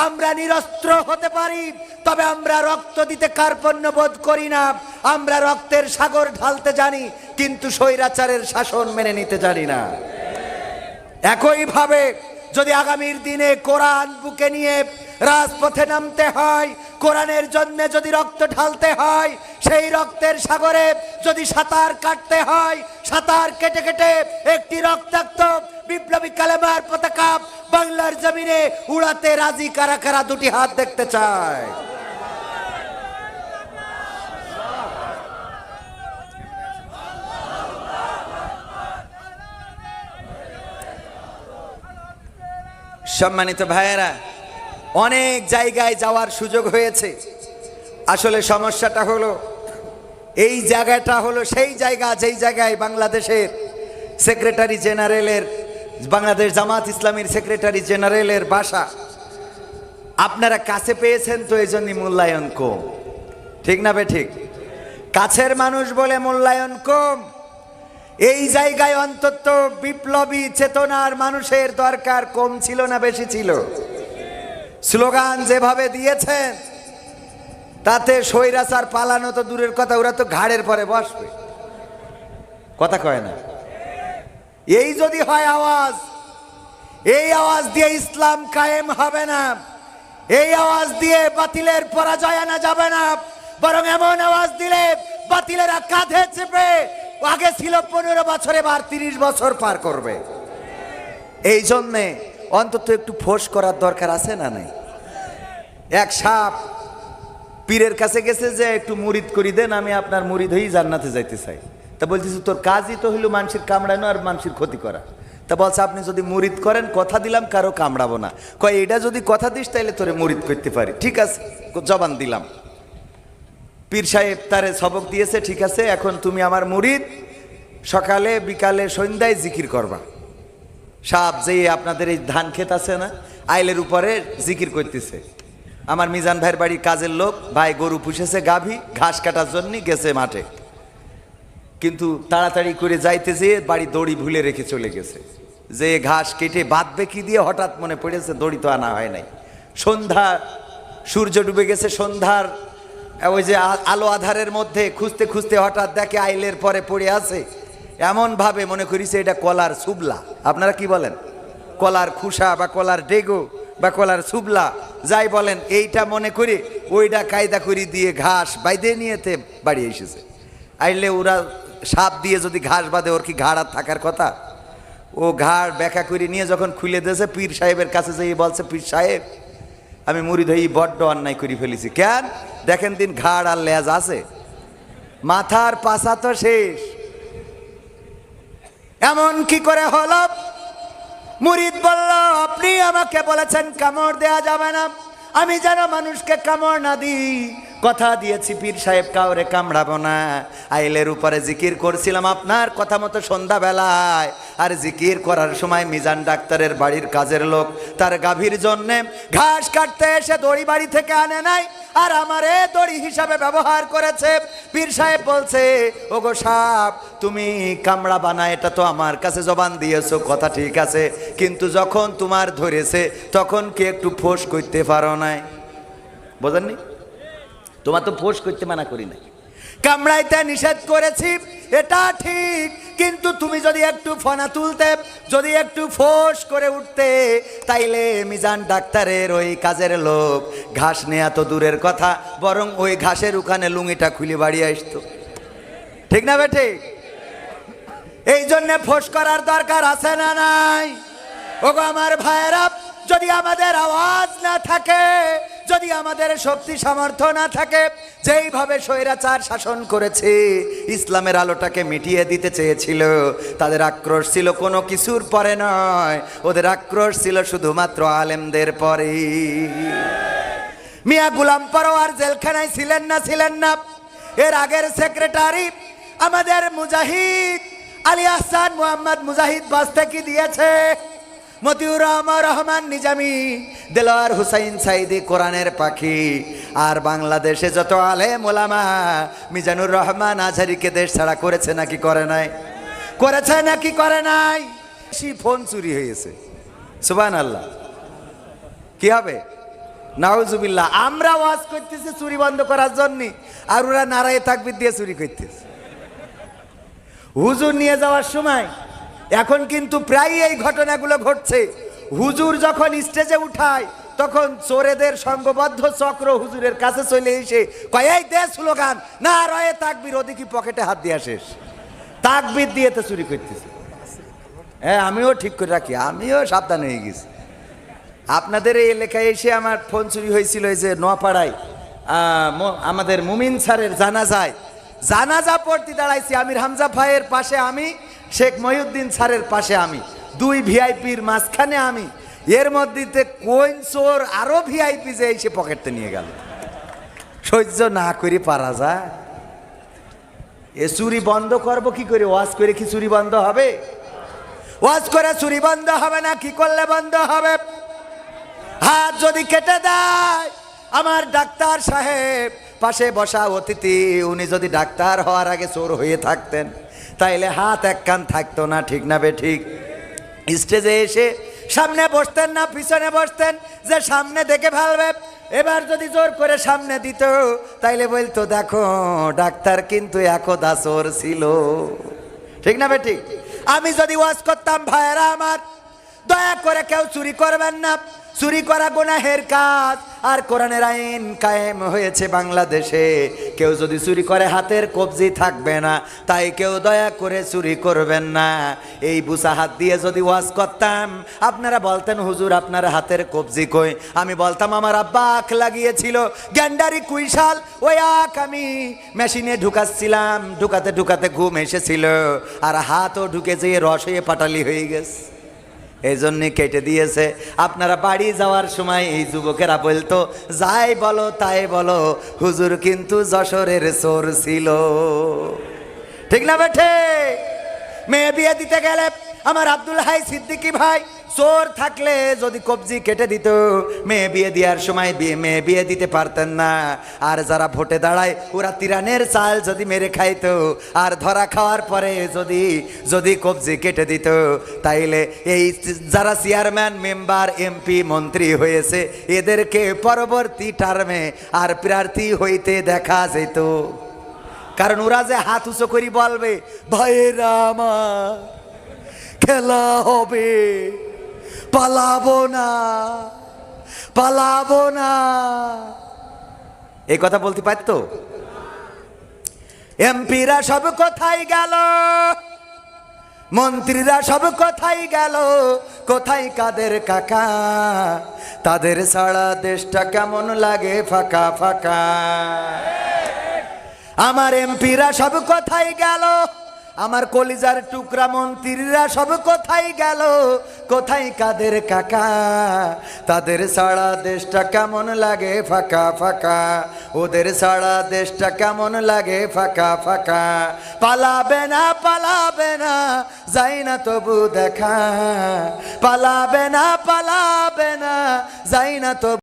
আমরা নিরস্ত্র হতে পারি, তবে আমরা রক্ত দিতে কার্পণ্য বোধ করি না। আমরা রক্তের সাগর ঢালতে জানি, কিন্তু স্বৈরাচারের শাসন মেনে নিতে জানি না। একইভাবে যদি আগামীর দিনে কোরআন বুকে নিয়ে রাজপথে নামতে হয়, কোরআনের জন্য যদি রক্ত ঢালতে হয়, সেই রক্তের সাগরে যদি সাঁতার কাটতে হয়, সাঁতার কেটে কেটে একটি রক্তাক্ত বিপ্লবী কালেমার পতাকা বাংলার জমিনে উড়াতে রাজি কারা কারা? দুটি হাত দেখতে চায়। সম্মানিত ভাইয়েরা, অনেক জায়গায় যাওয়ার সুযোগ হয়েছে। আসলে সমস্যাটা হলো, এই জায়গাটা হলো সেই জায়গা যেই জায়গায় বাংলাদেশের সেক্রেটারি জেনারেলের, বাংলাদেশ জামাত ইসলামীর সেক্রেটারি জেনারেলের বাসা। আপনারা কাছে পেয়েছেন তো এই জন্য মূল্যায়ন কম, ঠিক না বে ঠিক? কাছের মানুষ বলে মূল্যায়ন কম। এই জায়গায় অন্তত বিপ্লবী চেতনার মানুষের দরকার কম ছিল না বেশি ছিল? স্লোগান যেভাবে দিয়েছেন তাতে স্বৈরাচার পালানো তো দূরের কথা, ওরা তো ঘাড়ের পরে বসবে, কথা কয় না। এই যদি হয় আওয়াজ, এই আওয়াজ দিয়ে ইসলাম কায়েম হবে না, এই আওয়াজ দিয়ে বাতিলের পরাজয় আনা যাবে না, বরং এমন আওয়াজ দিলে বাতিলেরা কাঁধে চেপে আগে ছিল 15 বছরে এবার 30 বছর পার করবে। এই জন্যে অন্তত একটু ফোর্স করার দরকার আছে না নাই? এক সাপ পীরের কাছে গেছে যে একটু মুরিদ করি দেন, আমি আপনার মুরিদ হয়েই জান্নাতে যাইতে চাই। তা বলতেছি তোর কাজই তো হইল মানুষের কামড়ানো আর মানুষের ক্ষতি করা। তা বলছে আপনি যদি মুরিদ করেন, কথা দিলাম কারো কামড়াবো না। কয় এটা যদি কথা দিস তাহলে তোরে মুরিদ করতে পারি। ঠিক আছে, জবান দিলাম। পীর সাহেব তারে সবক দিয়েছে, ঠিক আছে এখন তুমি আমার মুরিদ, সকালে বিকালে সন্ধ্যায় জিকির করবা। সাপ যে আপনাদের এই ধান ক্ষেত আছে না, আইলের উপরে জিকির করতেছে। আমার মিজান ভাইয়ের বাড়ির কাজের লোক ভাই গরু পুষেছে, গাভী ঘাস কাটার জন্য গেছে মাঠে, কিন্তু তাড়াতাড়ি করে যাইতে যেয়ে বাড়ি দড়ি ভুলে রেখে চলে গেছে। যে ঘাস কেটে বাঁধবে কি দিয়ে হঠাৎ মনে পড়েছে দড়ি তো আনা হয় নাই। সন্ধ্যা, সূর্য ডুবে গেছে, সন্ধ্যার ওই যে আলো আধারের মধ্যে খুঁজতে খুঁজতে হঠাৎ দেখে আইলের পরে পড়ে আছে। এমন ভাবে মনে করিছে এটা কলার সুবলা, আপনারা কি বলেন, কলার খুসা বা কলার ডেগো বা কলার সুবলা যাই বলেন, এইটা মনে করি ওইটা কায়দা করে দিয়ে ঘাস বাইদে নিয়েতে বাড়ি এসেছে। আইলে ওরা সাপ দিয়ে যদি ঘাস বাঁধে, ওর কি ঘাড় আর থাকার কথা? ও ঘাড় ব্যাখ্যা করে নিয়ে যখন খুলে দিয়েছে, পীর সাহেবের কাছে যেয়ে বলছে, পীর সাহেব আমি মুরিদ হয়ে বড্ড অন্যায় করে ফেলেছি। কেন? দেখেন দিন ঘাড় আর লেজ আছে, মাথার পাছা তো শেষ। এমন কি করে হলো? মুরিদ বলল, আপনি আমাকে বলেছেন কামড় দেয়া যাবে না, আমি যেন মানুষকে কামড় না দিই, কথা দিয়েছি পীর সাহেব কাউরে কামড়াবো না। আইলের উপরে জিকির করছিলাম আপনার কথা মতো সন্ধ্যাবেলায়, আর জিকির করার সময় মিজান ডাক্তারের বাড়ির কাজের লোক তার গাভীর জন্যে ঘাস কাটতে এসে দড়ি বাড়ি থেকে আনে নাই, আর আমারে দড়ি হিসাবে ব্যবহার করেছে। পীর সাহেব বলছে, ওগো সাপ তুমি কামড়াবা না, এটা তো আমার কাছে জবান দিয়েছো, কথা ঠিক আছে, কিন্তু যখন তোমার ধরেছে তখন কি একটু ফোঁস করতে পারো নাই? বোঝেননি? তোমার তো ফোঁস করতে মানা করি নাই, কামড়াইতে নিষেধ করেছি, এটা ঠিক, কিন্তু তুমি যদি একটু ফনা তুলতে, যদি একটু ফোঁস করে উঠতে, তাইলে মিজান ডাক্তারের ওই কাজের লোক ঘাস নেয়া তো দূরের কথা, বরং ওই ঘাসের ওখানে লুঙ্গিটা খুলে বাড়ি আসতো। ঠিক না বেঠে? এই জন্যে ফোঁস করার দরকার আছে না নাই? ওগো আমার ভাইয়েরা, যদি আমাদের আওয়াজ না থাকে, যদি আমাদের শক্তি সামর্থ্য না থাকে, যেইভাবে স্বৈরাচার শাসন করেছে, ইসলামের আলোটাকে মিটিয়ে দিতে চেয়েছিল, তাদের আক্রোশ ছিল কোনো কিছুর পরে নয়, ওদের আক্রোশ ছিল শুধুমাত্র আলেমদের পরে। মিয়া গোলাম পরোয়ার জেলখানায় ছিলেন না? ছিলেন না? এর আগের সেক্রেটারি আমাদের মুজাহিদ আলী আহসান মোহাম্মদ মুজাহিদ বাস্তে কি দিয়েছে? মতিউর রহমান নিজামী, দেলোয়ার হুসাইন সাইদি কোরআনের পাখি, আর বাংলাদেশে যত আলেম ওলামা, মিজানুর রহমান আজহারিকে দেশ ছাড়া করেছে নাকি করে নাই? করেছে নাকি করে নাই? ফোন চুরি হয়েছে, সুবহানাল্লাহ। কি হবে? নাউজুবিল্লাহ। আমরা ওয়াজ করতেছি চুরি বন্ধ করার জন্য, আর ওরা নারায়ে তাকবীর দিয়ে চুরি করতেছে। হুজুর নিয়ে যাওয়ার সময় এখন কিন্তু প্রায় এই ঘটনাগুলো ঘটছে। হুজুর যখন স্টেজে উঠায় তখন চোরেদের সংঘবদ্ধ চক্র হুজুরের কাছে চলে এসে কয়, এই দে স্লোগান, নারায়ে তাকবীর, ওদিকে পকেটে হাত দিয়া শেষ, তাকবীর দিয়ে তো চুরি করতেছে। হ্যাঁ, আমিও ঠিক করে রাখি, আমিও সাবধান হয়ে গেছি। আপনাদের এই এলাকায় এসে আমার ফোন চুরি হয়েছিল এই যে নোয়াপাড়ায়, আমাদের মুমিন স্যারের জানাজা পড়তে দাঁড়াইছি। আমির হামজা ভাইয়ের পাশে আমি, শেখ মহিউদ্দিন স্যারের পাশে আমি, দুই ভিআইপির মাঝখানে আমি। এর মধ্যে কোন চোর আরো ভিআইপি যে এসে পকেটে নিয়ে গেল, সহ্য না করে পারা যায়? এ চুরি বন্ধ করবো কি করে? ওয়াজ করে কি চুরি বন্ধ হবে? ওয়াজ করে চুরি বন্ধ হবে না, কি করলে বন্ধ হবে? হাত যদি কেটে দেয়, আমার ডাক্তার সাহেব পাশে বসা অতিথি, উনি যদি ডাক্তার হওয়ার আগে চোর হয়ে থাকতেন তাইলে হাত এক কান থাকতো না, ঠিক না বে ঠিক? স্টেজে এসে সামনে বসতেন না পিছনে বসতেন, যে সামনে দেখে ফেলবে। এবার যদি জোর করে সামনে দিত তাইলে বলতো, দেখো ডাক্তার কিন্তু একদা চোর ছিল, ঠিক না বে ঠিক? আমি যদি ওয়াজ করতাম, ভাইয়েরা আমার, দয়া করে কেউ চুরি করবেন না, চুরি করা গুনাহের কাজ। আর কোরআনের আইন কায়েম হয়েছে বাংলাদেশে, কেউ যদি চুরি করে হাতের কবজি থাকবে না, তাই কেউ দয়া করে চুরি করবেন না। এই বুসা হাত দিয়ে যদি ওয়াজ করতাম, আপনারা বলতেন, হুজুর আপনার হাতের কবজি কই? আমি বলতাম, আমার আব্বা আখ লাগিয়েছিল, গ্যান্ডারি কুইশাল, ওই আখ আমি মেশিনে ঢুকাচ্ছিলাম, ঢুকাতে ঢুকাতে ঘুম এসেছিল, আর হাতও ঢুকে যেয়ে রস হয়ে পাটালি হয়ে গেছে, এই জন্যে কেটে দিয়েছে। আপনারা বাড়ি যাওয়ার সময় এই যুবকেরা বলতো, যাই বলো তাই বলো, হুজুর কিন্তু যশোরের চোর ছিল, ঠিক না বেঠে? মেয়ে বিয়ে দিতে গেলে আমার আব্দুল হাই সিদ্দিকী ভাই চোর থাকলে যদি কবজি কেটে দিত, মেয়ে বিয়ে দেওয়ার সময় মেয়ে বিয়ে দিতে পারতেন না। আর যারা ভোটে দাঁড়ায় ওরা তিরানের চাল যদি মেরে খাইতো, আর ধরা খাওয়ার পরে যদি কবজি কেটে দিত, তাইলে এই যারা চেয়ারম্যান মেম্বার এমপি মন্ত্রী হয়েছে, এদেরকে পরবর্তী টার্মে আর প্রার্থী হইতে দেখা যেত। কারণ ওরা যে হাত উঁচু করি বলবে, ভাইয়েরা আমার খেলা হবে, পালাবো না, পালাবো না, এই কথা বলতে পারতো? এমপিরা সব কোথায় গেল, মন্ত্রীরা সব কোথায় গেল, কোথায় কাদের কাকা? তাদের ছাড়া দেশটা কেমন লাগে ফাঁকা ফাঁকা। আমার এমপিরা সব কোথায় গেল, আমার কলিজার টুকরা মন্ত্রীরা সব কোথায় গেল, কোথায় কাদের কাকা? তাদের ছাড়া দেশটা কেমন লাগে ফাঁকা ফাঁকা, ওদের ছাড়া দেশটা কেমন লাগে ফাঁকা ফাঁকা। পালাবে না যাই না তবু দেখা, পালাবে না যাই না তবু